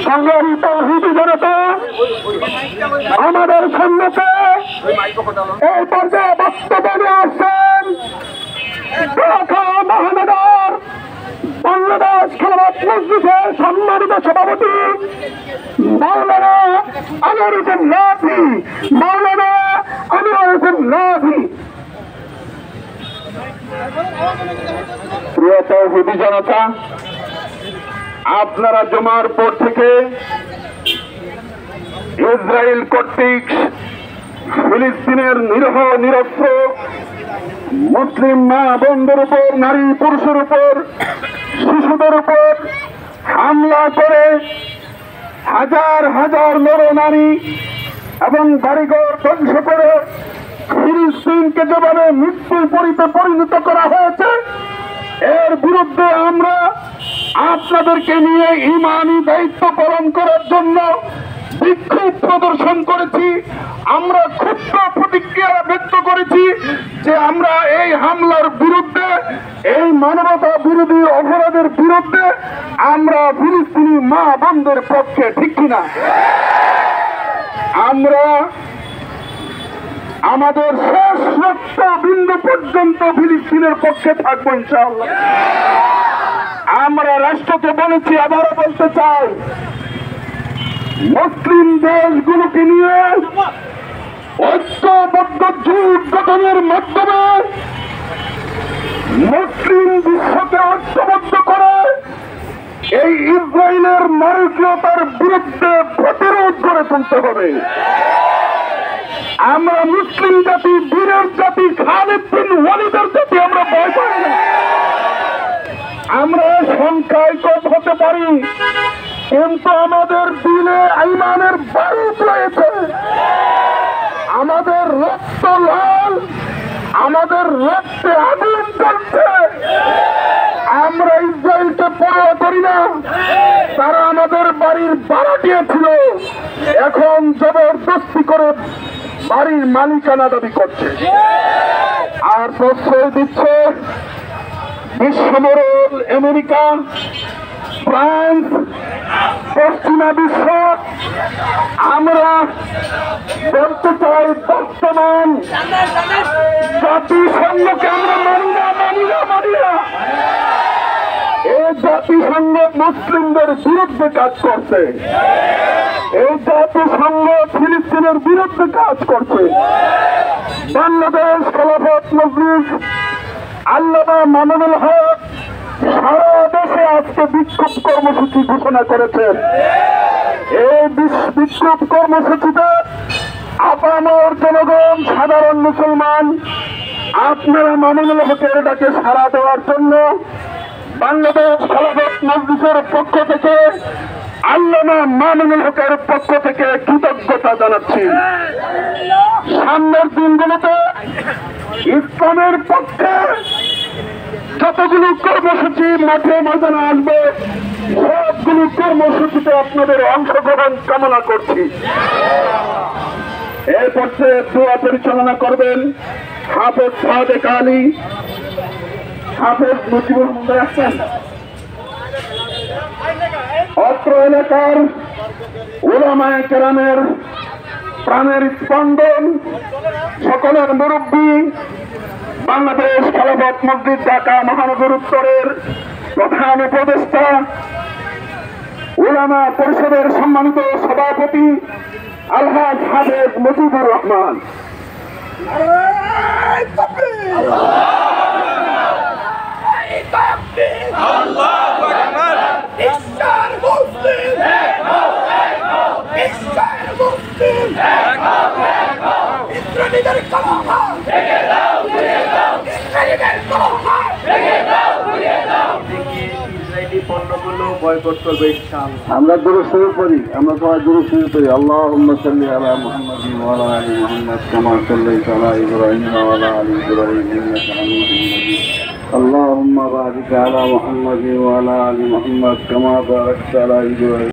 সংগ্রামী তাওহীদি জনতা, আমাদের সম্মুখে এই পর্যায়ে বক্তব্য নিয়ে আসছেন ঢাকা মহানগর বাংলাদেশ খেলাফত মজলিসের সম্মানিত সভাপতি মাওলানা আনোয়ার হোসেন লাহি। মাওলানা আনোয়ার হোসেন লাহি। প্রিয় তাওহীদি জনতা, আপনারা জমার পর থেকে ইসরায়েল কর্তৃক ফিলিস্তিনের নিরহ নিরস্ত্র মুসলিম মা বোনদের উপর, নারী পুরুষের উপর, শিশুদের উপর হামলা করে হাজার হাজার নরনারী এবং বাড়িঘর ধ্বংস করে ফিলিস্তিনকে যেভাবে মৃত্যুর পরিণত করা হয়েছে, এর বিরুদ্ধে আমরা আপনাদেরকে নিয়ে ঈমানি দায়িত্ব পালন করার জন্য বিক্ষোভ প্রদর্শন করেছি। আমরা ক্ষুব্ধ প্রতিক্রিয়া ব্যক্ত করেছি যে আমরা এই হামলার বিরুদ্ধে, এই মানবতা বিরোধী অপরাধের বিরুদ্ধে আমরা ফিলিস্তিনি মা বোনদের পক্ষে, ঠিক কিনা? আমরা আমাদের শেষ রক্ত বিন্দু পর্যন্ত ফিলিস্তিনের পক্ষে থাকবো ইনশাআল্লাহ। আমরা রাষ্ট্রকে বলেছি, আবারও বলতে চাই, মুসলিম দেশগুলোকে নিয়ে ঐক্যবদ্ধ জোট গঠনের মাধ্যমে মুসলিম বিশ্বকে ঐক্যবদ্ধ করে এই ইসরায়েলের নারকীয়তার বিরুদ্ধে প্রতিরোধ করে তুলতে হবে। আমরা মুসলিম জাতি, বীরের জাতি, খালিদ বিন ওয়ালিদের জাতি, আমরা ভয় পাই না। আমরা সংখ্যায় কম হতে পারি, কিন্তু আমাদের দিলে ঈমানের বারুদ রয়েছে। আমাদের রক্ত লাল, আমাদের রক্তে আগুন জ্বলছে। আমরা ইসরায়েলকে পরোয়া করি না। তারা আমাদের বাড়ির ভাড়া দিয়েছিল, এখন জবরদস্তি করে বাড়ির মালিকানা দাবি করছে আর প্রশ্রয় দিচ্ছে বিশ্বমোড়ল আমেরিকা, ফ্রান্স, পশ্চিমা বিশ্ব। আমরা বলতে চাই, বর্তমান জাতিসংঘকে আমরা মানি না। এই জাতিসংঘ মুসলিমদের বিরুদ্ধে কাজ করছে। এই জাতিসংঘ ফিলিস্তিনের বিরুদ্ধে কাজ করছে। বাংলাদেশ খেলাফত মজলিস আল্লামা মামুনুল হক সারা দেশে আজকে বিক্ষোভ কর্মসূচি ঘোষণা করেছেন। এই বিক্ষোভ কর্মসূচিতে আপামর জনগণ, সাধারণ মুসলমান, আপনারা মামুনুল হকের ডাকে সাড়া দেওয়ার জন্য বাংলাদেশ খেলাফত মজলিসের পক্ষ থেকে, আল্লামা মামুনুল হকের পক্ষ থেকে কৃতজ্ঞতা জানাচ্ছি। সামনের দিনগুলোতে ইসলামের পক্ষে যতগুলো কর্মসূচি মাঠে ময়দানে আসবে, সবগুলো কর্মসূচিতে আপনাদের অংশগ্রহণ কামনা করছি। এর পর্যায়ে দোয়া পরিচালনা করবেন হাফেজ সাদেক আলী, হাফেজ মুজিবুর রহমান আছেন। অত্র এলাকার উলামায়ে কেরামের প্রাণের স্পন্দন, সকলের মুরব্বী, বাংলাদেশ খেলাফত মসজিদ ঢাকা মহানগর উত্তরের প্রধান উপদেষ্টা, উলামা পরিষদের সম্মানিত সভাপতি আলহাজ হাফেজ মুজিবুর রহমান। আমরা দুরূদ শরীফ পড়ি, আমরা সবাই দুরূদ শরীফ পড়ি। আল্লাহুম্মা সাল্লি আলা মুহাম্মাদিন ওয়া আলা আলি মুহাম্মাদ কামা সাল্লাইতা আলা ইব্রাহিম ওয়া আলা আলি ইব্রাহিম ইন্নাকা হামিদুম মাজিদ। আল্লাহুম্মা বারিক আলা মুহাম্মাদিন ওয়া আলা আলি মুহাম্মাদ কামা বারাকতা আলা ইব্রাহিম